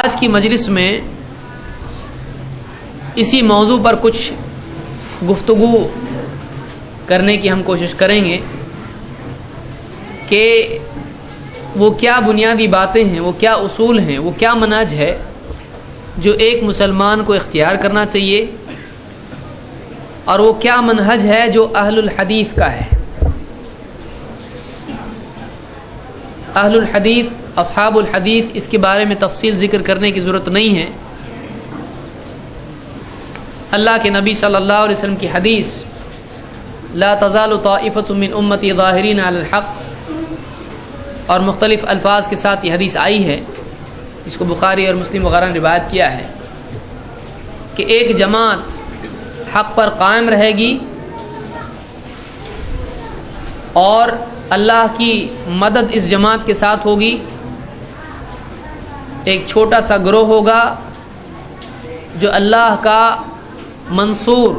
آج کی مجلس میں اسی موضوع پر کچھ گفتگو کرنے کی ہم کوشش کریں گے کہ وہ کیا بنیادی باتیں ہیں، وہ کیا اصول ہیں، وہ کیا منہج ہے جو ایک مسلمان کو اختیار کرنا چاہیے، اور وہ کیا منہج ہے جو اہل الحدیث کا ہے۔ اہل الحدیث، اصحاب الحدیث، اس کے بارے میں تفصیل ذکر کرنے کی ضرورت نہیں ہے۔ اللہ کے نبی صلی اللہ علیہ وسلم کی حدیث لا تزال طائفۃ من امتی ظاہرین علی الحق، اور مختلف الفاظ کے ساتھ یہ حدیث آئی ہے، جس کو بخاری اور مسلم وغیرہ نے روایت کیا ہے کہ ایک جماعت حق پر قائم رہے گی اور اللہ کی مدد اس جماعت کے ساتھ ہوگی۔ ایک چھوٹا سا گروہ ہوگا جو اللہ کا منصور،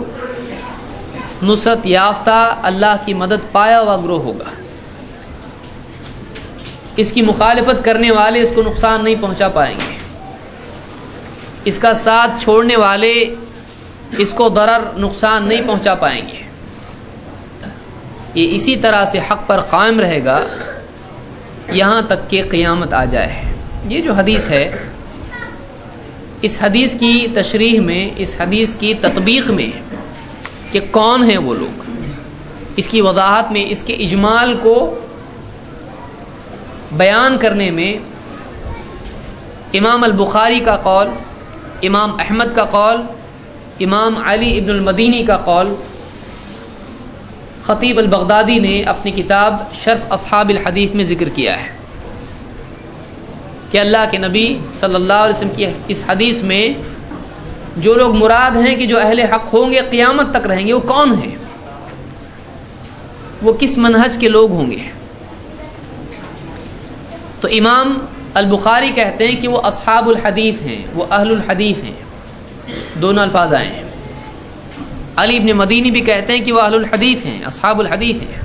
نصرت یافتہ، اللہ کی مدد پایا ہوا گروہ ہوگا۔ اس کی مخالفت کرنے والے اس کو نقصان نہیں پہنچا پائیں گے، اس کا ساتھ چھوڑنے والے اس کو ضرر، نقصان نہیں پہنچا پائیں گے۔ یہ اسی طرح سے حق پر قائم رہے گا یہاں تک کہ قیامت آ جائے۔ یہ جو حدیث ہے، اس حدیث کی تشریح میں، اس حدیث کی تطبیق میں کہ کون ہیں وہ لوگ، اس کی وضاحت میں، اس کے اجمال کو بیان کرنے میں امام البخاری کا قول، امام احمد کا قول، امام علی ابن المدینی کا قول، خطیب البغدادی نے اپنی کتاب شرف اصحاب الحدیث میں ذکر کیا ہے کہ اللہ کے نبی صلی اللہ علیہ وسلم کی اس حدیث میں جو لوگ مراد ہیں کہ جو اہل حق ہوں گے، قیامت تک رہیں گے، وہ کون ہیں، وہ کس منہج کے لوگ ہوں گے۔ تو امام البخاری کہتے ہیں کہ وہ اصحاب الحدیث ہیں، وہ اہل الحدیث ہیں، دونوں الفاظ آئے ہیں۔ علی ابن مدینی بھی کہتے ہیں کہ وہ اہل الحدیث ہیں، اصحاب الحدیث ہیں۔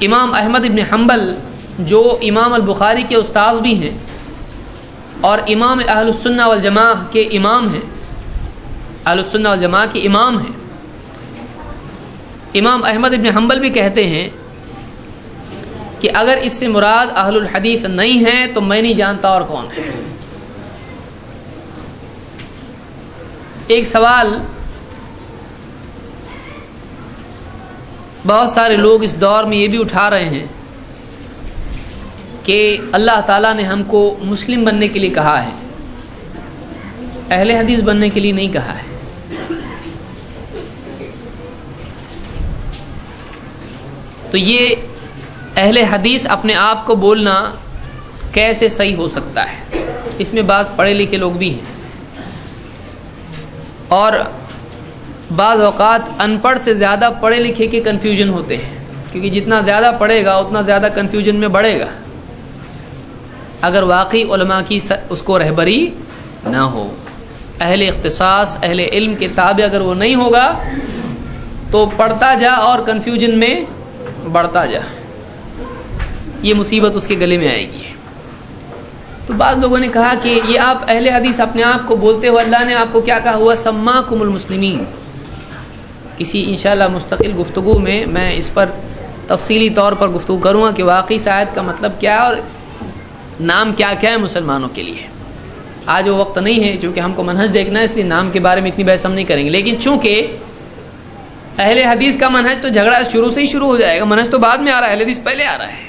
امام احمد ابن حنبل جو امام البخاری کے استاذ بھی ہیں اور امام اہل السنہ والجماعہ کے امام ہیں، اہل السنہ والجماعہ کے امام ہیں، امام احمد ابن حنبل بھی کہتے ہیں کہ اگر اس سے مراد اہل الحدیث نہیں ہیں تو میں نہیں جانتا اور کون ہے۔ ایک سوال بہت سارے لوگ اس دور میں یہ بھی اٹھا رہے ہیں کہ اللہ تعالیٰ نے ہم کو مسلم بننے کے لیے کہا ہے، اہل حدیث بننے کے لیے نہیں کہا ہے۔ تو یہ اہل حدیث اپنے آپ کو بولنا کیسے صحیح ہو سکتا ہے؟ اس میں بعض پڑھے لکھے لوگ بھی ہیں، اور بعض اوقات ان پڑھ سے زیادہ پڑھے لکھے کے کنفیوژن ہوتے ہیں، کیونکہ جتنا زیادہ پڑھے گا اتنا زیادہ کنفیوژن میں بڑھے گا اگر واقعی علماء کی اس کو رہبری نہ ہو، اہل اختصاص، اہل علم کے تابع اگر وہ نہیں ہوگا تو پڑھتا جا اور کنفیوژن میں بڑھتا جا، یہ مصیبت اس کے گلے میں آئے گی۔ تو بعض لوگوں نے کہا کہ یہ آپ اہل حدیث اپنے آپ کو بولتے ہو، اللہ نے آپ کو کیا کہا ہوا؟ سماکم المسلمین۔ کسی انشاءاللہ مستقل گفتگو میں اس پر تفصیلی طور پر گفتگو کروں گا کہ واقعی اس آیت کا مطلب کیا ہے اور نام کیا کیا ہے مسلمانوں کے لیے۔ آج وہ وقت نہیں ہے، چونکہ ہم کو منہج دیکھنا ہے، اس لیے نام کے بارے میں اتنی بحث ہم نہیں کریں گے۔ لیکن چونکہ اہل حدیث کا منہج تو جھگڑا شروع سے ہی شروع ہو جائے گا، منہج تو بعد میں آ رہا ہے، اہل حدیث پہلے آ رہا ہے،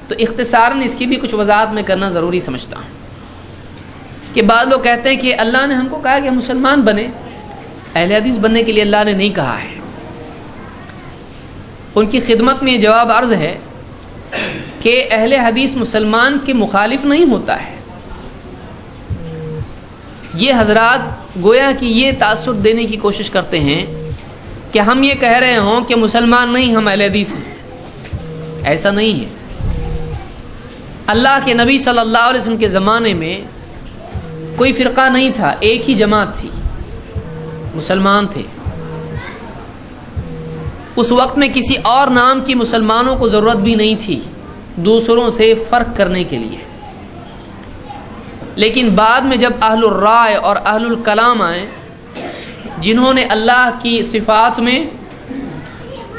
تو اختصاراً اس کی بھی کچھ وضاحت میں کرنا ضروری سمجھتا ہوں کہ بعض لوگ کہتے ہیں کہ اللہ نے ہم کو کہا کہ ہم مسلمان بنے، اہل حدیث بننے کے لیے اللہ نے نہیں کہا ہے۔ ان کی خدمت میں یہ جواب عرض ہے کہ اہل حدیث مسلمان کے مخالف نہیں ہوتا ہے۔ یہ حضرات گویا کہ یہ تاثر دینے کی کوشش کرتے ہیں کہ ہم یہ کہہ رہے ہوں کہ مسلمان نہیں، ہم اہل حدیث ہیں۔ ایسا نہیں ہے۔ اللہ کے نبی صلی اللہ علیہ وسلم کے زمانے میں کوئی فرقہ نہیں تھا، ایک ہی جماعت تھی، مسلمان تھے۔ اس وقت میں کسی اور نام کی مسلمانوں کو ضرورت بھی نہیں تھی دوسروں سے فرق کرنے کے لیے۔ لیکن بعد میں جب اہل الرائے اور اہل الکلام آئے، جنہوں نے اللہ کی صفات میں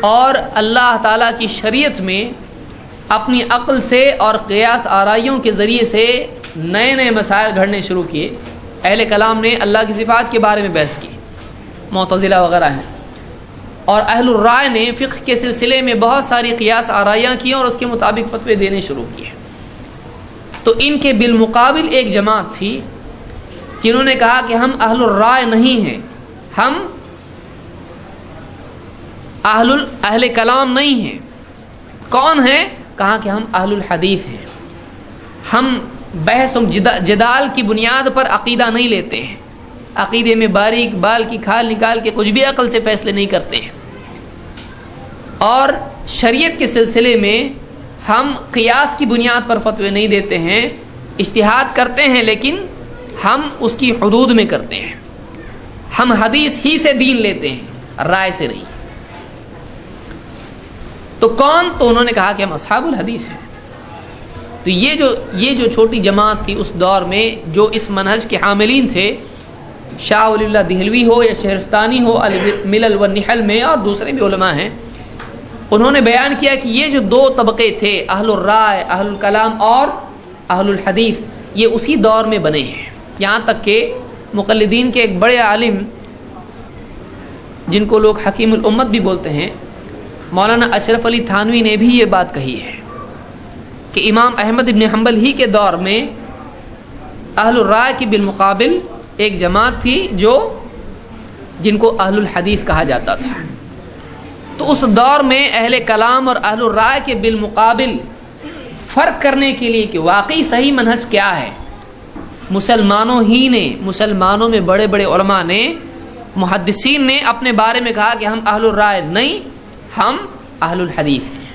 اور اللہ تعالیٰ کی شریعت میں اپنی عقل سے اور قیاس آرائیوں کے ذریعے سے نئے نئے مسائل گھڑنے شروع کیے، اہل کلام نے اللہ کی صفات کے بارے میں بحث کی، معتزلہ وغیرہ ہیں، اور اہل الرائے نے فقہ کے سلسلے میں بہت ساری قیاس آرائیاں کی اور اس کے مطابق فتوے دینے شروع کیے۔ تو ان کے بالمقابل ایک جماعت تھی جنہوں نے کہا کہ ہم اہل الرائے نہیں ہیں، ہم اہل کلام نہیں ہیں۔ کون ہیں؟ کہا کہ ہم اہل الحدیث ہیں، ہم بحث و جدال کی بنیاد پر عقیدہ نہیں لیتے ہیں، عقیدے میں باریک بال کی کھال نکال کے کچھ بھی عقل سے فیصلے نہیں کرتے ہیں، اور شریعت کے سلسلے میں ہم قیاس کی بنیاد پر فتوے نہیں دیتے ہیں، اجتہاد کرتے ہیں لیکن ہم اس کی حدود میں کرتے ہیں، ہم حدیث ہی سے دین لیتے ہیں، رائے سے نہیں۔ تو کون؟ تو انہوں نے کہا کہ ہم اصحاب الحدیث ہیں۔ تو یہ جو چھوٹی جماعت تھی اس دور میں، جو اس منہج کے حاملین تھے، شاہ ولی اللہ دہلوی ہو یا شہرستانی ہو الملل والنحل میں، اور دوسرے بھی علماء ہیں، انہوں نے بیان کیا کہ یہ جو دو طبقے تھے، اہل الرائے، اہل الکلام اور اہل الحدیث، یہ اسی دور میں بنے ہیں۔ یہاں تک کہ مقلدین کے ایک بڑے عالم جن کو لوگ حکیم الامت بھی بولتے ہیں، مولانا اشرف علی تھانوی نے بھی یہ بات کہی ہے کہ امام احمد ابن حنبل ہی کے دور میں اہل الرائے کی بالمقابل ایک جماعت تھی جن کو اہل الحدیث کہا جاتا تھا۔ تو اس دور میں اہل کلام اور اہل الرائے کے بالمقابل فرق کرنے کے لیے کہ واقعی صحیح منہج کیا ہے، مسلمانوں میں بڑے بڑے علماء نے، محدثین نے اپنے بارے میں کہا کہ ہم اہل الرائے نہیں، ہم اہل الحدیث ہیں۔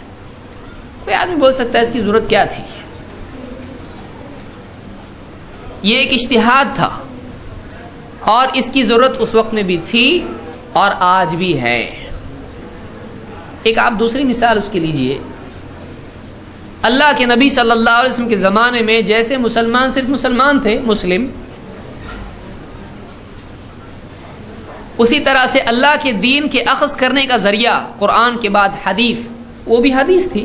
کوئی آدمی بول سکتا ہے اس کی ضرورت کیا تھی؟ یہ ایک اجتہاد تھا، اور اس کی ضرورت اس وقت میں بھی تھی اور آج بھی ہے۔ ایک آپ دوسری مثال اس کی لیجئے، اللہ کے نبی صلی اللہ علیہ وسلم کے زمانے میں جیسے مسلمان صرف مسلمان تھے، مسلم، اسی طرح سے اللہ کے دین کے اخذ کرنے کا ذریعہ قرآن کے بعد حدیث، وہ بھی حدیث تھی۔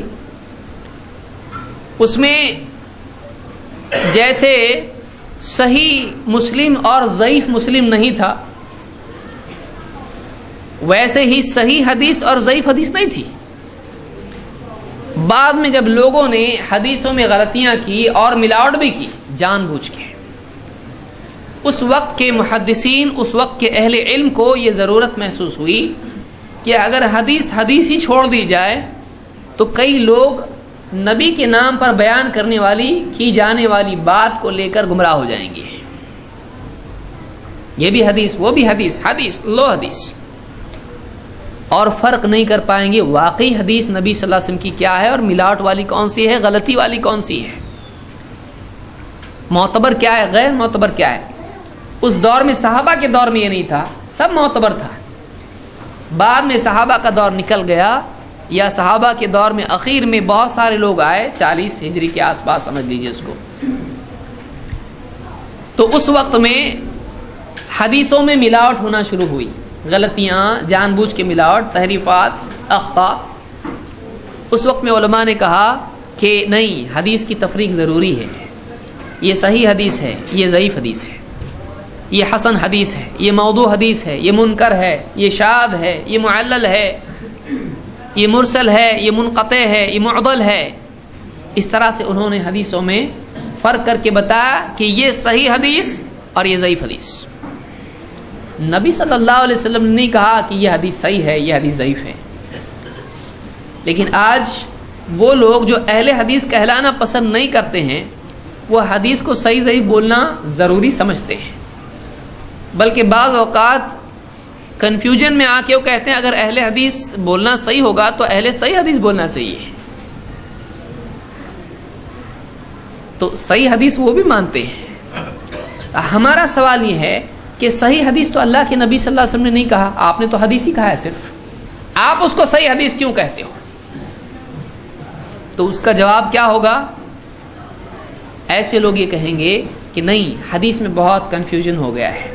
اس میں جیسے صحیح مسلم اور ضعیف مسلم نہیں تھا، ویسے ہی صحیح حدیث اور ضعیف حدیث نہیں تھی۔ بعد میں جب لوگوں نے حدیثوں میں غلطیاں کی اور ملاوٹ بھی کی جان بوجھ کے، اس وقت کے محدثین، اس وقت کے اہل علم کو یہ ضرورت محسوس ہوئی کہ اگر حدیث ہی چھوڑ دی جائے تو کئی لوگ نبی کے نام پر بیان کرنے والی کی جانے والی بات کو لے کر گمراہ ہو جائیں گے۔ یہ بھی حدیث، وہ بھی حدیث، حدیث لو حدیث، اور فرق نہیں کر پائیں گے واقعی حدیث نبی صلی اللہ علیہ وسلم کی کیا ہے اور ملاوٹ والی کون سی ہے، غلطی والی کون سی ہے، معتبر کیا ہے، غیر معتبر کیا ہے۔ اس دور میں، صحابہ کے دور میں یہ نہیں تھا، سب معتبر تھا۔ بعد میں صحابہ کا دور نکل گیا، یا صحابہ کے دور میں اخیر میں بہت سارے لوگ آئے، 40 ہجری کے آس پاس سمجھ لیجیے اس کو، تو اس وقت میں حدیثوں میں ملاوٹ ہونا شروع ہوئی، غلطیاں، جان بوجھ کے ملاوٹ، تحریفات، اخطاء۔ اس وقت میں علماء نے کہا کہ نہیں، حدیث کی تفریق ضروری ہے، یہ صحیح حدیث ہے، یہ ضعیف حدیث ہے، یہ حسن حدیث ہے، یہ موضوع حدیث ہے، یہ منکر ہے، یہ شاذ ہے، یہ معلل ہے، یہ مرسل ہے، یہ منقطع ہے، یہ معضل ہے۔ اس طرح سے انہوں نے حدیثوں میں فرق کر کے بتایا کہ یہ صحیح حدیث اور یہ ضعیف حدیث۔ نبی صلی اللہ علیہ وسلم نے نہیں کہا کہ یہ حدیث صحیح ہے، یہ حدیث ضعیف ہے۔ لیکن آج وہ لوگ جو اہل حدیث کہلانا پسند نہیں کرتے ہیں، وہ حدیث کو صحیح ضعیف بولنا ضروری سمجھتے ہیں، بلکہ بعض اوقات کنفیوژن میں آ کے وہ کہتے ہیں اگر اہل حدیث بولنا صحیح ہوگا تو اہل صحیح حدیث بولنا چاہیے۔ تو صحیح حدیث وہ بھی مانتے ہیں۔ ہمارا سوال یہ ہے کہ صحیح حدیث تو اللہ کے نبی صلی اللہ علیہ وسلم نے نہیں کہا، آپ نے تو حدیث ہی کہا ہے صرف، آپ اس کو صحیح حدیث کیوں کہتے ہو؟ تو اس کا جواب کیا ہوگا؟ ایسے لوگ یہ کہیں گے کہ نہیں حدیث میں بہت کنفیوژن ہو گیا ہے.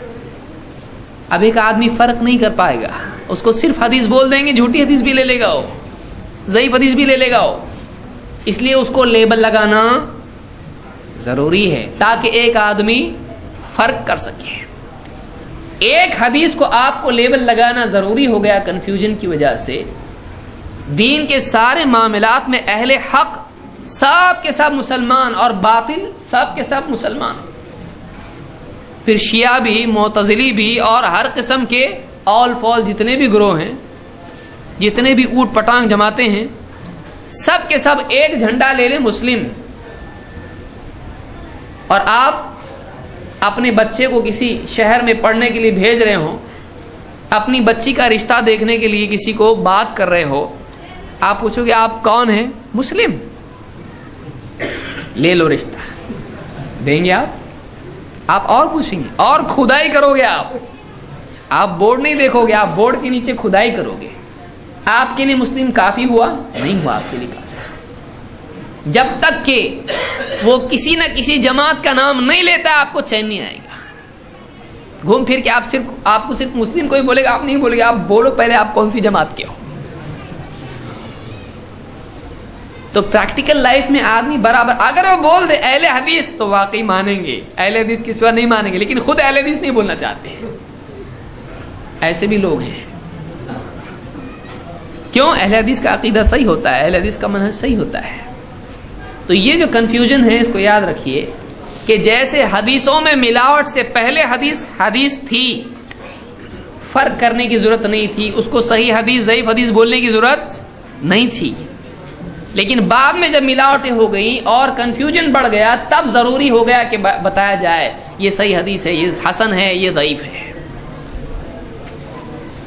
اب ایک آدمی فرق نہیں کر پائے گا, اس کو صرف حدیث بول دیں گے, جھوٹی حدیث بھی لے لے گا, وہ ضعیف حدیث بھی لے لے گا وہ. اس لیے اس کو لیبل لگانا ضروری ہے تاکہ ایک آدمی فرق کر سکے. ایک حدیث کو آپ کو لیبل لگانا ضروری ہو گیا کنفیوژن کی وجہ سے. دین کے سارے معاملات میں اہل حق سب کے سب مسلمان اور باطل سب کے سب مسلمان, پھر شیعہ بھی, معتزلی بھی, اور ہر قسم کے آل فال جتنے بھی گروہ ہیں, جتنے بھی اوٹ پٹانگ جماتے ہیں, سب کے سب ایک جھنڈا لے لیں مسلم. اور آپ اپنے بچے کو کسی شہر میں پڑھنے کے لیے بھیج رہے ہوں, اپنی بچی کا رشتہ دیکھنے کے لیے کسی کو بات کر رہے ہو, آپ پوچھو گے آپ کون ہیں؟ مسلم. لے لو رشتہ, دیں گے آپ اور پوچھیں گے اور کھدائی کرو گے. آپ بورڈ نہیں دیکھو گے, آپ بورڈ کے نیچے کھدائی کرو گے. آپ کے لیے مسلم کافی ہوا؟ نہیں ہوا آپ کے لیے کافی. جب تک کہ وہ کسی نہ کسی جماعت کا نام نہیں لیتا آپ کو چین نہیں آئے گا. گھوم پھر کے آپ کو صرف مسلم کوئی بولے گا, آپ نہیں بولے گا. آپ بولو پہلے آپ کون سی جماعت کے ہو. تو پریکٹیکل لائف میں آدمی برابر, اگر وہ بول دے اہل حدیث تو واقعی مانیں گے, اہل حدیث کے سوا نہیں مانیں گے, لیکن خود اہل حدیث نہیں بولنا چاہتے. ایسے بھی لوگ ہیں. کیوں؟ اہل حدیث کا عقیدہ صحیح ہوتا ہے, اہل حدیث کا منہج صحیح ہوتا ہے. تو یہ جو کنفیوژن ہے اس کو یاد رکھیے کہ جیسے حدیثوں میں ملاوٹ سے پہلے حدیث تھی, فرق کرنے کی ضرورت نہیں تھی, اس کو صحیح حدیث ضعیف حدیث بولنے کی ضرورت نہیں تھی. لیکن بعد میں جب ملاوٹیں ہو گئیں اور کنفیوژن بڑھ گیا, تب ضروری ہو گیا کہ بتایا جائے یہ صحیح حدیث ہے, یہ حسن ہے, یہ ضعیف ہے.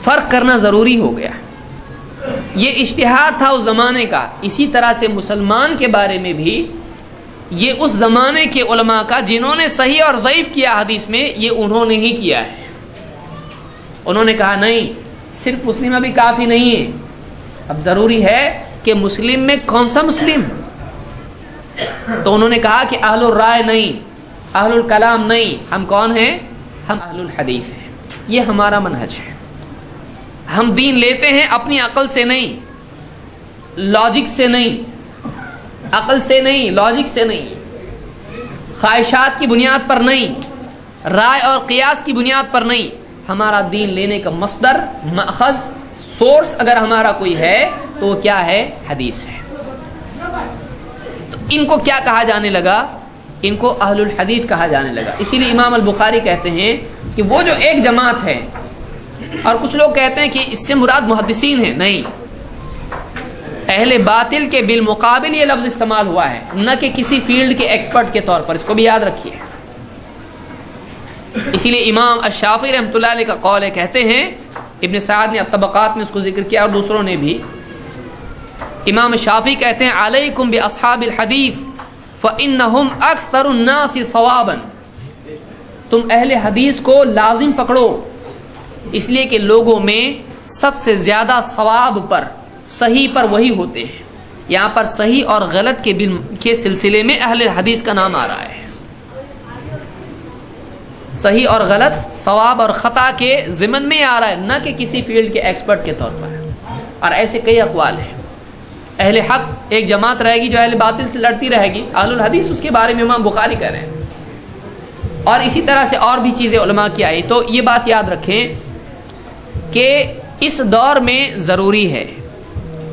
فرق کرنا ضروری ہو گیا. یہ اجتہاد تھا اس زمانے کا. اسی طرح سے مسلمان کے بارے میں بھی یہ اس زمانے کے علماء کا جنہوں نے صحیح اور ضعیف کیا حدیث میں, یہ انہوں نے ہی کیا ہے. انہوں نے کہا نہیں صرف مسلم ابھی کافی نہیں ہے, اب ضروری ہے کہ مسلم میں کون سا مسلم. تو انہوں نے کہا کہ اہل الرائے نہیں, اہل الکلام نہیں, ہم کون ہیں؟ ہم اہل الحدیث ہیں. یہ ہمارا منہج ہے. ہم دین لیتے ہیں اپنی عقل سے نہیں, لاجک سے نہیں, عقل سے نہیں, لاجک سے نہیں, خواہشات کی بنیاد پر نہیں, رائے اور قیاس کی بنیاد پر نہیں. ہمارا دین لینے کا مصدر, مأخذ, سورس اگر ہمارا کوئی ہے تو وہ کیا ہے؟ حدیث ہے. تو ان کو کیا کہا جانے لگا؟ ان کو اہل الحدیث کہا جانے لگا. اسی لیے امام البخاری کہتے ہیں کہ وہ جو ایک جماعت ہے, اور کچھ لوگ کہتے ہیں کہ اس سے مراد محدثین ہیں. نہیں, اہل باطل کے بالمقابل یہ لفظ استعمال ہوا ہے, نہ کہ کسی فیلڈ کے ایکسپرٹ کے طور پر. اس کو بھی یاد رکھیے. اسی لیے امام الشافعی رحمۃ اللہ علیہ کا قول ہے, کہتے ہیں, ابن سعد نے الطبقات میں اس کو ذکر کیا اور دوسروں نے بھی. امام شافعی کہتے ہیں علیکم باصحاب الحدیث فانہم اکثر الناس صوابا. تم اہل حدیث کو لازم پکڑو, اس لیے کہ لوگوں میں سب سے زیادہ ثواب پر, صحیح پر وہی ہوتے ہیں. یہاں پر صحیح اور غلط کے سلسلے میں اہل حدیث کا نام آ رہا ہے. صحیح اور غلط, ثواب اور خطا کے ضمن میں آ رہا ہے, نہ کہ کسی فیلڈ کے ایکسپرٹ کے طور پر. اور ایسے کئی اقوال ہیں. اہل حق ایک جماعت رہے گی جو اہل باطل سے لڑتی رہے گی, اہل الحدیث اس کے بارے میں امام بخاری کہہ رہے ہیں. اور اسی طرح سے اور بھی چیزیں علماء کی آئی. تو یہ بات یاد رکھیں کہ اس دور میں ضروری ہے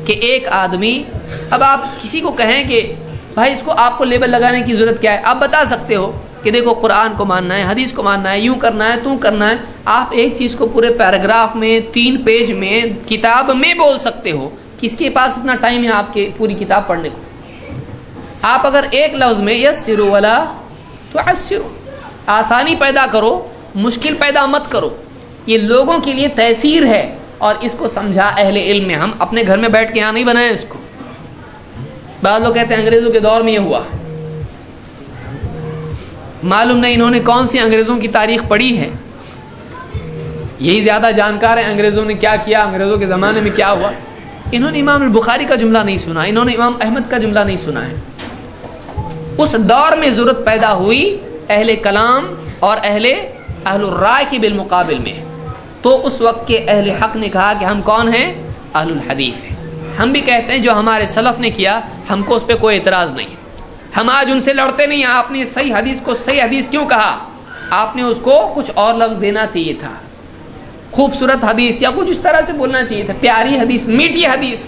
کہ ایک آدمی, اب آپ کسی کو کہیں کہ بھائی اس کو آپ کو لیبل لگانے کی ضرورت کیا ہے, آپ بتا سکتے ہو کہ دیکھو قرآن کو ماننا ہے, حدیث کو ماننا ہے, یوں کرنا ہے, تو کرنا ہے. آپ ایک چیز کو پورے پیراگراف میں, 3 پیج میں, کتاب میں بول سکتے ہو. کس کے پاس اتنا ٹائم ہے آپ کے پوری کتاب پڑھنے کو؟ آپ اگر ایک لفظ میں یسروا ولا تعسروا, آسانی پیدا کرو, مشکل پیدا مت کرو. یہ لوگوں کے لیے تیسیر ہے, اور اس کو سمجھا اہل علم میں. ہم اپنے گھر میں بیٹھ کے یہاں نہیں بنائے اس کو. بعض لوگ کہتے ہیں انگریزوں کے دور میں یہ ہوا. معلوم نہیں انہوں نے کون سی انگریزوں کی تاریخ پڑھی ہے, یہی زیادہ جانکار ہیں انگریزوں نے کیا کیا, انگریزوں کے زمانے میں کیا ہوا. انہوں نے امام البخاری کا جملہ نہیں سنا, انہوں نے امام احمد کا جملہ نہیں سنا ہے. اس دور میں ضرورت پیدا ہوئی اہل کلام اور اہل الرائے کے بالمقابل میں، تو اس وقت کے اہل حق نے کہا کہ ہم کون ہیں؟ اہل الحدیث ہیں۔ ہم بھی کہتے ہیں جو ہمارے سلف نے کیا ہم کو اس پہ کوئی اعتراض نہیں، ہم آج ان سے لڑتے نہیں۔ آپ نے صحیح حدیث کو صحیح حدیث کیوں کہا؟ آپ نے اس کو کچھ اور لفظ دینا چاہیے تھا، خوبصورت حدیث یا کچھ اس طرح سے بولنا چاہیے تھا، پیاری حدیث، میٹھی حدیث،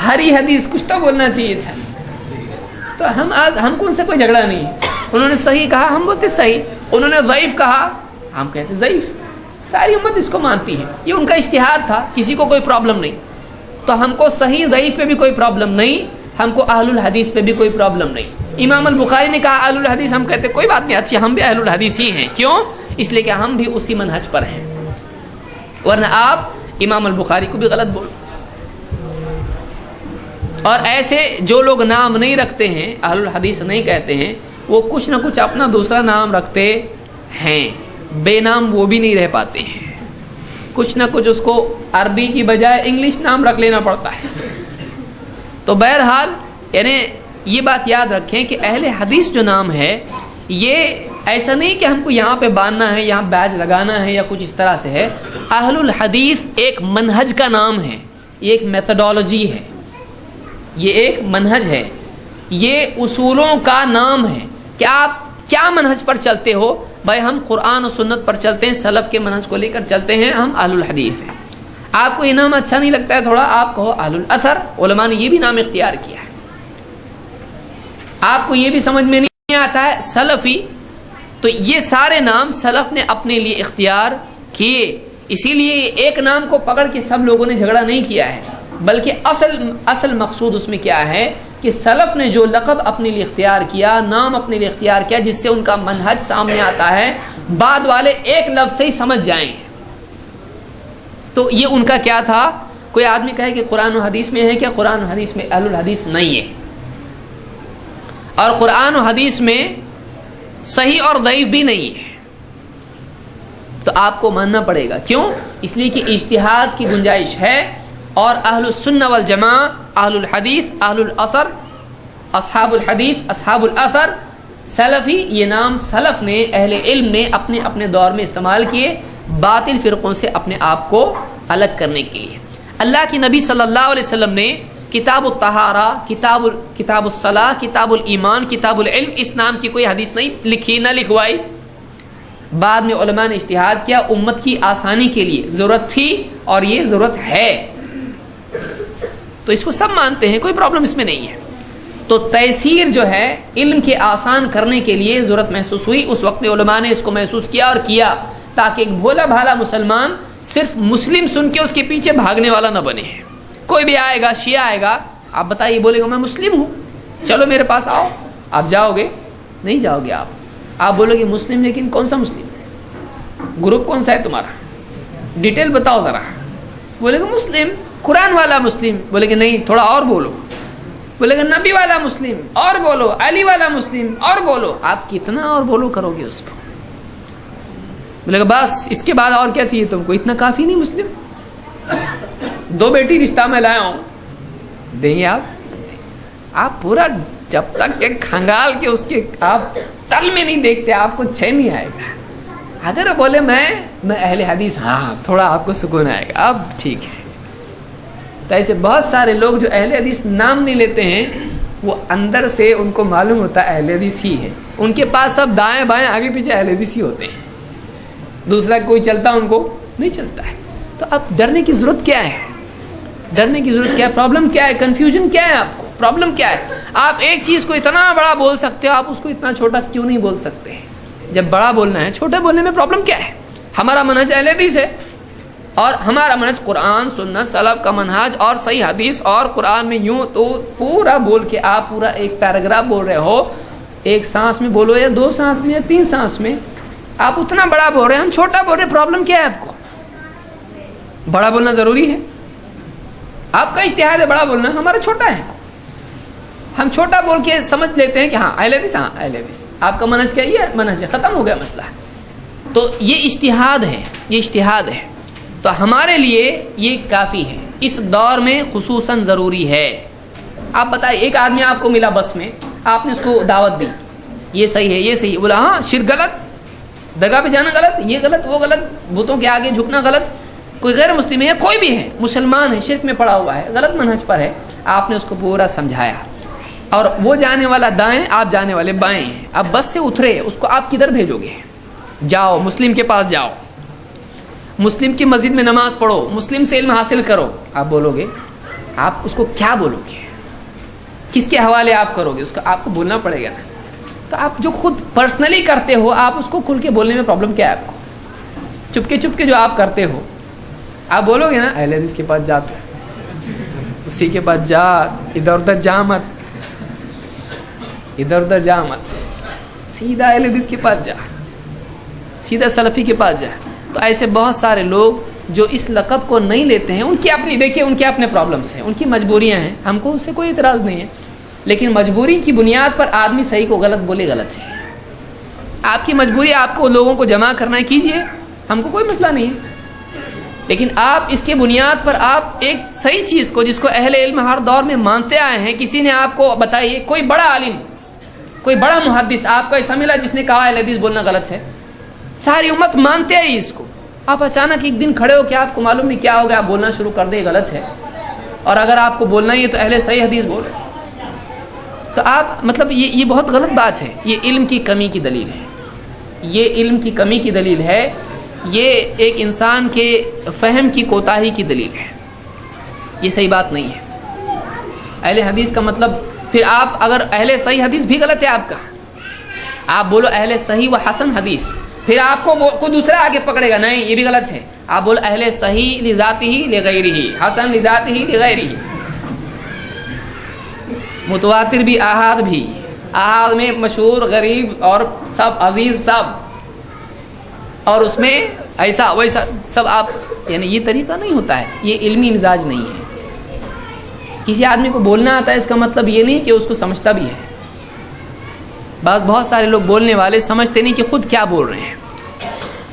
ہری حدیث، کچھ تو بولنا چاہیے تھا۔ تو ہم کو ان سے کوئی جھگڑا نہیں ہے۔ انہوں نے صحیح کہا ہم بولتے صحیح، انہوں نے ضعیف کہا ہم کہتے ضعیف، ساری امت اس کو مانتی ہے، یہ ان کا اجتہاد تھا، کسی کو کوئی پرابلم نہیں۔ تو ہم کو صحیح ضعیف پہ بھی کوئی پرابلم نہیں، ہم کو اہل الحدیث پہ بھی کوئی پرابلم نہیں۔ امام البخاری نے کہا اہل الحدیث، ہم کہتے کوئی بات نہیں، اچھی ہم بھی اہل الحدیث ہی ہیں۔ کیوں؟ اس لیے کہ ہم بھی اسی منہج پر ہیں، ورنہ آپ امام البخاری کو بھی غلط بولو۔ اور ایسے جو لوگ نام نہیں رکھتے ہیں، اہل الحدیث نہیں کہتے ہیں، وہ کچھ نہ کچھ اپنا دوسرا نام رکھتے ہیں، بے نام وہ بھی نہیں رہ پاتے ہیں، کچھ نہ کچھ اس کو عربی کی بجائے انگلش نام رکھ لینا پڑتا ہے۔ تو بہرحال یعنی یہ بات یاد رکھیں کہ اہل حدیث جو نام ہے یہ ایسا نہیں کہ ہم کو یہاں پہ باندھنا ہے، یہاں بیج لگانا ہے یا کچھ اس طرح سے ہے۔ اہل الحدیث ایک منہج کا نام ہے، یہ ایک میتھڈالوجی ہے، یہ ایک منہج ہے، یہ اصولوں کا نام ہے کہ آپ کیا منہج پر چلتے ہو۔ بھائی ہم قرآن و سنت پر چلتے ہیں، سلف کے منہج کو لے کر چلتے ہیں، ہم اہل الحدیث ہیں۔ آپ کو یہ نام اچھا نہیں لگتا ہے تھوڑا، آپ کہو اہل الاثر، علماء نے یہ بھی نام اختیار کیا ہے۔ آپ کو یہ بھی سمجھ میں نہیں آتا ہے سلفی، تو یہ سارے نام سلف نے اپنے لیے اختیار کیے، اسی لیے ایک نام کو پکڑ کے سب لوگوں نے جھگڑا نہیں کیا ہے، بلکہ اصل مقصود اس میں کیا ہے کہ سلف نے جو لقب اپنے لیے اختیار کیا، نام اپنے لیے اختیار کیا، جس سے ان کا منہج سامنے آتا ہے، بعد والے ایک لفظ سے ہی سمجھ جائیں۔ تو یہ ان کا کیا تھا؟ کوئی آدمی کہے کہ قرآن و حدیث میں ہے کیا؟ قرآن و حدیث میں اہل الحدیث نہیں ہے، اور قرآن و حدیث میں صحیح اور ضعیف بھی نہیں ہے، تو آپ کو ماننا پڑے گا۔ کیوں؟ اس لیے کہ اجتہاد کی گنجائش ہے، اور اہل السنہ والجماعہ، اہل الحدیث، اہل الاثر، اصحاب الحدیث، اصحاب الاثر، سلفی، یہ نام سلف نے، اہل علم نے اپنے اپنے دور میں استعمال کیے باطل فرقوں سے اپنے آپ کو الگ کرنے کے لیے۔ اللہ کی نبی صلی اللہ علیہ وسلم نے کتاب الطہارہ، کتاب الصلاۃ، کتاب الایمان، کتاب العلم، اس نام کی کوئی حدیث نہیں لکھی، نہ لکھوائی۔ بعد میں علماء نے اجتہاد کیا، امت کی آسانی کے لیے ضرورت تھی اور یہ ضرورت ہے، تو اس کو سب مانتے ہیں، کوئی پرابلم اس میں نہیں ہے۔ تو تیسیر جو ہے علم کے آسان کرنے کے لیے ضرورت محسوس ہوئی، اس وقت میں علماء نے اس کو محسوس کیا اور کیا، تاکہ ایک بھولا بھالا مسلمان صرف مسلم سن کے اس کے پیچھے بھاگنے والا نہ بنے۔ کوئی بھی آئے گا، شیعہ آئے گا، آپ بتائیے، بولے گا میں مسلم ہوں، چلو میرے پاس آؤ، آپ جاؤ گے؟ نہیں جاؤ گے۔ آپ بولو گے مسلم، لیکن کون سا مسلم؟ گروپ کون سا ہے تمہارا؟ ڈیٹیل بتاؤ ذرا۔ بولے گا مسلم، قرآن والا مسلم، بولے گا نہیں تھوڑا اور بولو، بولے گا نبی والا مسلم، اور بولو علی والا مسلم، اور بولو۔ آپ کتنا اور بولو کرو گے اس کو؟ بولے گا بس اس کے بعد اور کیا چاہیے تم کو، اتنا کافی نہیں مسلم؟ 2 بیٹی رشتہ میں لایا ہوں، دیں گے آپ پورا جب تک کہ کھنگال کے اس کے آپ تل میں نہیں دیکھتے آپ کو چین نہیں آئے گا۔ اگر بولے میں اہل حدیث، ہاں تھوڑا آپ کو سکون آئے گا، اب ٹھیک ہے۔ تو ایسے بہت سارے لوگ جو اہل حدیث نام نہیں لیتے ہیں، وہ اندر سے ان کو معلوم ہوتا ہے اہل حدیث ہی ہے، ان کے پاس سب دائیں بائیں آگے پیچھے اہل حدیث ہی ہوتے ہیں، دوسرا کوئی چلتا ان کو نہیں چلتا ہے۔ تو اب ڈرنے کی ضرورت کیا ہے؟ ڈرنے کی ضرورت کیا ہے؟ پرابلم کیا ہے؟ کنفیوژن کیا ہے؟ آپ کو پرابلم کیا ہے؟ آپ ایک چیز کو اتنا بڑا بول سکتے ہو، آپ اس کو اتنا چھوٹا کیوں نہیں بول سکتے؟ جب بڑا بولنا ہے، چھوٹا بولنے میں پرابلم کیا ہے؟ ہمارا منہج اہل حدیث ہے، اور ہمارا منہج قرآن سنت سلف کا منہج اور صحیح حدیث، اور قرآن میں یوں تو پورا بول کے آپ پورا ایک پیراگراف بول رہے ہو، ایک سانس میں بولو یا 2 سانس میں یا 3 سانس میں، آپ اتنا بڑا بول رہے ہیں، ہم چھوٹا بول رہے ہیں، پرابلم کیا ہے آپ کو؟ بڑا بولنا ضروری ہے؟ آپ کا اجتہاد ہے بڑا بولنا، ہمارا چھوٹا ہے، ہم چھوٹا بول کے سمجھ لیتے ہیں کہ ہاں اہل حدیث، ہاں اہل حدیث، آپ کا منہج کیا؟ یہ منہج ہے، ختم ہو گیا مسئلہ۔ تو یہ اجتہاد ہے، یہ اجتہاد ہے، تو ہمارے لیے یہ کافی ہے، اس دور میں خصوصاً ضروری ہے۔ آپ بتائیے، ایک آدمی آپ کو ملا بس میں، آپ نے اس کو دعوت دی، یہ صحیح ہے یہ صحیح ہے. بولا ہاں شرک غلط, درگاہ پہ جانا غلط, یہ غلط وہ غلط, بتوں کے آگے جھکنا غلط. کوئی غیر مسلم ہے, کوئی بھی ہے, مسلمان ہے, شرک میں پڑا ہوا ہے, غلط منہج پر ہے, آپ نے اس کو پورا سمجھایا. اور وہ جانے والا دائیں, آپ جانے والے بائیں ہیں. اب بس سے اترے, اس کو آپ کدھر بھیجو گے؟ جاؤ مسلم کے پاس جاؤ, مسلم کی مسجد میں نماز پڑھو, مسلم سے علم حاصل کرو. آپ بولو گے, آپ اس کو کیا بولو گے؟ کس کے حوالے آپ کرو گے؟ اس کو آپ کو بولنا پڑے گا نا. تو آپ جو خود پرسنلی کرتے ہو, آپ اس کو کھل کے بولنے میں پرابلم کیا ہے آپ کو؟ چپ کے جو آپ کرتے ہو, آپ بولو گے نا اہل حدیث کے پاس جا, تو اسی کے پاس جا, ادھر ادھر جا مت, ادھر ادھر جا مت, سیدھا اہل حدیث کے پاس جا, سیدھا سلفی کے پاس جا. تو ایسے بہت سارے لوگ جو اس لقب کو نہیں لیتے ہیں, ان کی اپنی, دیکھیے ان کے اپنے پرابلمس ہیں, ان کی مجبوریاں ہیں, ہم کو اس سے کوئی اعتراض نہیں ہے. لیکن مجبوری کی بنیاد پر آدمی صحیح کو غلط بولے غلط ہے. آپ کی مجبوری, آپ کو لوگوں کو جمع کرنا ہے, کیجئے, ہم کو کوئی مسئلہ نہیں ہے. لیکن آپ اس کے بنیاد پر آپ ایک صحیح چیز کو, جس کو اہل علم ہر دور میں مانتے آئے ہیں, کسی نے آپ کو بتائیے, کوئی بڑا عالم, کوئی بڑا محدث آپ کو ایسا ملا جس نے کہا اہل حدیث بولنا غلط ہے؟ ساری امت مانتے آئی اس کو. آپ اچانک ایک دن کھڑے ہو کہ آپ کو معلوم نہیں کیا ہو گیا, آپ بولنا شروع کر دیں غلط ہے, اور اگر آپ کو بولنا ہی ہے تو اہل صحیح حدیث بولو. تو آپ مطلب یہ بہت غلط بات ہے. یہ علم کی کمی کی دلیل ہے, یہ علم کی کمی کی دلیل ہے, یہ ایک انسان کے فہم کی کوتاہی کی دلیل ہے. یہ صحیح بات نہیں ہے. اہل حدیث کا مطلب, پھر آپ اگر اہل صحیح حدیث بھی غلط ہے آپ کا, آپ بولو اہل صحیح و حسن حدیث, پھر آپ کو کوئی دوسرا آگے پکڑے گا, نہیں یہ بھی غلط ہے. آپ بولو اہل صحیح لذاتہ لغیرہ, حسن لذاتہ لغیرہ, متواتر بھی, احاد بھی, احاد میں مشہور غریب اور سب عزیز سب, اور اس میں ایسا ویسا سب. آپ یعنی یہ طریقہ نہیں ہوتا ہے, یہ علمی مزاج نہیں ہے. کسی آدمی کو بولنا آتا ہے اس کا مطلب یہ نہیں کہ اس کو سمجھتا بھی ہے. بہت سارے لوگ بولنے والے سمجھتے نہیں کہ خود کیا بول رہے ہیں.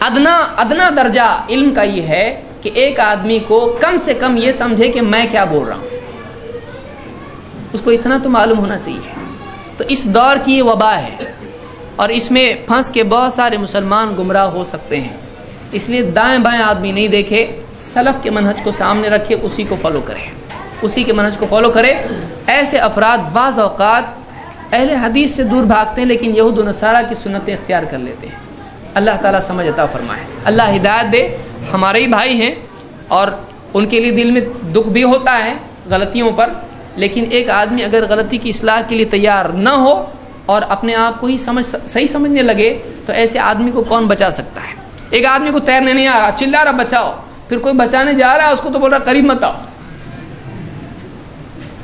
ادنا درجہ علم کا یہ ہے کہ ایک آدمی کو کم سے کم یہ سمجھے کہ میں کیا بول رہا ہوں, اس کو اتنا تو معلوم ہونا چاہیے. تو اس دور کی یہ وبا ہے, اور اس میں پھنس کے بہت سارے مسلمان گمراہ ہو سکتے ہیں. اس لیے دائیں بائیں آدمی نہیں دیکھے, سلف کے منہج کو سامنے رکھے, اسی کو فالو کرے, اسی کے منہج کو فالو کرے. ایسے افراد بعض اوقات اہل حدیث سے دور بھاگتے ہیں, لیکن یہود و نصارہ کی سنتیں اختیار کر لیتے ہیں. اللہ تعالیٰ سمجھ عطا فرمائے, اللہ ہدایت دے. ہمارے ہی بھائی ہیں, اور ان کے لیے دل میں دکھ بھی ہوتا ہے غلطیوں پر, لیکن ایک آدمی اگر غلطی کی اصلاح کے لیے تیار نہ ہو اور اپنے آپ کو ہی صحیح سمجھنے لگے, تو ایسے آدمی کو کون بچا سکتا ہے؟ ایک آدمی کو تیرنے نہیں آ رہا, چلا رہا بچاؤ, پھر کوئی بچانے جا رہا ہے اس کو تو بول رہا قریب مت آؤ.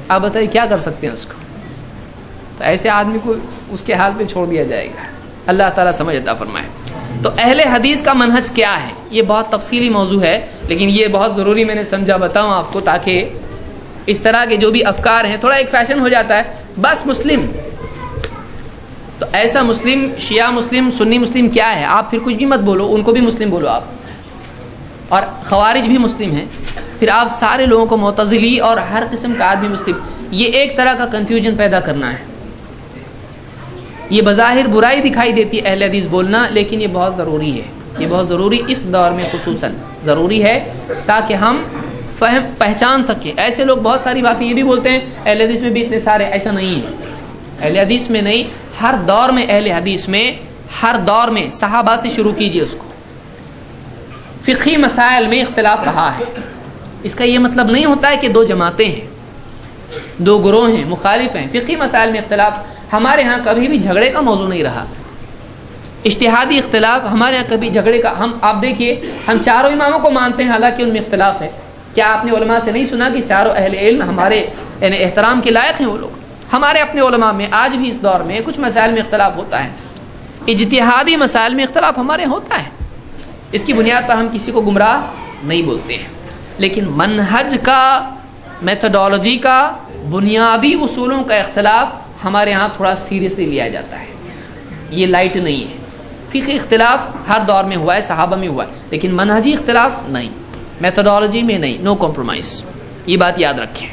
آپ بتائیے کیا کر سکتے ہیں اس کو؟ تو ایسے آدمی کو اس کے حال پہ چھوڑ دیا جائے گا. اللہ تعالیٰ سمجھ عطا فرمائے. تو اہل حدیث کا منہج کیا ہے, یہ بہت تفصیلی موضوع ہے, لیکن یہ بہت ضروری میں نے سمجھا بتاؤں آپ کو, تاکہ اس طرح کے جو بھی افکار ہیں, تھوڑا ایک فیشن ہو جاتا ہے بس مسلم, تو ایسا مسلم, شیعہ مسلم, سنی مسلم کیا ہے؟ آپ پھر کچھ بھی مت بولو, ان کو بھی مسلم بولو آپ. اور خوارج بھی مسلم ہیں, پھر آپ سارے لوگوں کو معتزلی اور ہر قسم کا آدمی مسلم, یہ ایک طرح کا کنفیوژن پیدا کرنا ہے. یہ بظاہر برائی دکھائی دیتی ہے اہل حدیث بولنا, لیکن یہ بہت ضروری ہے, یہ بہت ضروری اس دور میں خصوصاً ضروری ہے, تاکہ ہم پہچان سکیں. ایسے لوگ بہت ساری باتیں یہ بھی بولتے ہیں اہل حدیث میں بھی اتنے سارے, ایسا نہیں ہے. اہل حدیث میں نہیں, ہر دور میں اہل حدیث میں, ہر دور میں صحابہ سے شروع کیجئے اس کو. فقہی مسائل میں اختلاف رہا ہے, اس کا یہ مطلب نہیں ہوتا ہے کہ دو جماعتیں ہیں, دو گروہ ہیں, مخالف ہیں. فقہی مسائل میں اختلاف ہمارے ہاں کبھی بھی جھگڑے کا موضوع نہیں رہا. اجتہادی اختلاف ہمارے ہاں کبھی جھگڑے کا, ہم آپ دیکھیے ہم چاروں اماموں کو مانتے ہیں, حالانکہ ان میں اختلاف ہے. کیا آپ نے علماء سے نہیں سنا کہ چاروں اہل علم ہمارے یعنی احترام کے لائق ہیں وہ لوگ؟ ہمارے اپنے علماء میں آج بھی اس دور میں کچھ مسائل میں اختلاف ہوتا ہے, اجتہادی مسائل میں اختلاف ہمارے ہوتا ہے. اس کی بنیاد پر ہم کسی کو گمراہ نہیں بولتے ہیں, لیکن منہج کا, میتھڈالوجی کا, بنیادی اصولوں کا اختلاف ہمارے ہاں تھوڑا سیریسلی لیا جاتا ہے, یہ لائٹ نہیں ہے. فقہی اختلاف ہر دور میں ہوا ہے, صحابہ میں ہوا ہے, لیکن منہجی اختلاف نہیں, میتھڈالوجی میں نہیں, نو کمپرومائز. یہ بات یاد رکھیں.